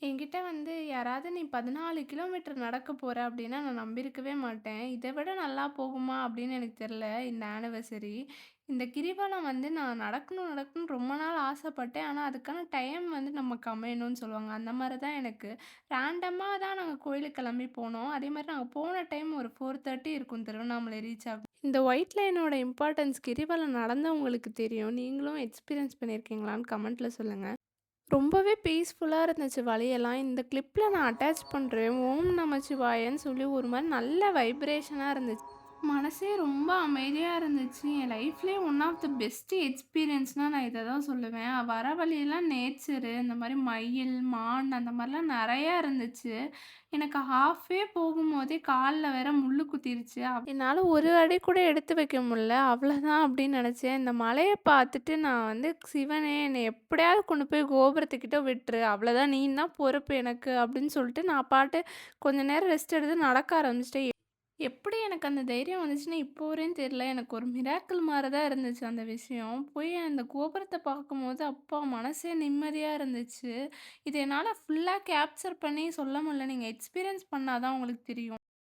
என்கிட்ட வந்து யாராவது "நீ 14 கிலோமீட்டர் நடக்க போற" அப்படின்னா நான் நம்பியிருக்கவே மாட்டேன். இத விட நல்லா போகுமா அப்படின்னு எனக்கு தெரியல இந்த ஆனிவர்சரி. இந்த கிரிவலம் வந்து நான் நடக்கணும் நடக்கணும்னு ரொம்ப நாள் ஆசைப்பட்டேன். ஆனா அதுக்கான டைம் வந்து நமக்கு அமையணும்னு சொல்லுவாங்க. அந்த மாரி தான் எனக்கு. ரேண்டமா தான் நாங்க கோயிலுக்கு கிளம்பி போனோம். அதே மாரி நாங்க போன டைம் ஒரு 4:30 இருக்கும் திருவண்ணாமலை ரீச் ஆக. இந்த ஒயிட் லைனோட இம்பார்ட்டன்ஸ் கிரிவலம் நடந்தவங்களுக்கு தெரியும். நீங்களும் எக்ஸ்பீரியன்ஸ் பண்ணியிருக்கீங்களான்னு கமெண்ட்ல சொல்லுங்க. ரொம்பவே பீஸ்ஃபுல்லா இருந்துச்சு வழியெல்லாம். இந்த கிளிப்ல நான் அட்டாச் பண்றேன். ஓம் நமச்சிவாயன்னு சொல்லி ஒரு மாரி நல்ல வைப்ரேஷனா இருந்துச்சு. மனசே ரொம்ப அமைதியா இருந்துச்சு. என் லைஃப்லயே ஒன் ஆஃப் த பெஸ்ட் எக்ஸ்பீரியன்ஸ்னா நான் இத தான் சொல்லுவேன். வர வழியெல்லாம் நேச்சரு, இந்த மாரி மயில், மான் அந்த மாரிலாம் நெறையா இருந்துச்சு. எனக்கு ஹாஃப்வே போகும்போதே கால்ல வேற முள்ளு குத்திருச்சு. என்னால ஒரு அடி கூட எடுத்து வைக்க முடில. அவ்வளோதான் அப்படின்னு நெனச்சேன். இந்த மலைய பார்த்துட்டு நான் வந்து "சிவனே என்னை எப்படியாவது கொண்டு போய் கோபுரத்துக்கிட்ட விட்டுரு. அவ்வளோதான் நீ தான் பொறுப்பு எனக்கு" அப்படின்னு சொல்லிட்டு நான் பாட்டு கொஞ்ச நேரம் ரெஸ்ட் எடுத்து நடக்க ஆரம்பிச்சுட்டேன். எப்படி எனக்கு அந்த தைரியம் வந்துச்சுன்னு இப்போ வரையும் தெரியல. எனக்கு ஒரு மிராக்கிள் மாரி தான் இருந்துச்சு அந்த விஷயம். போய் அந்த கோபுரத்த பார்க்கும்போது, அப்பா மனசே நிம்மதியா இருந்துச்சு. இத என்னால ஃபுல்லா கேப்சர் பண்ணி சொல்ல முடியல. நீங்க எக்ஸ்பீரியன்ஸ் பண்ணா தான் உங்களுக்கு தெரியும்.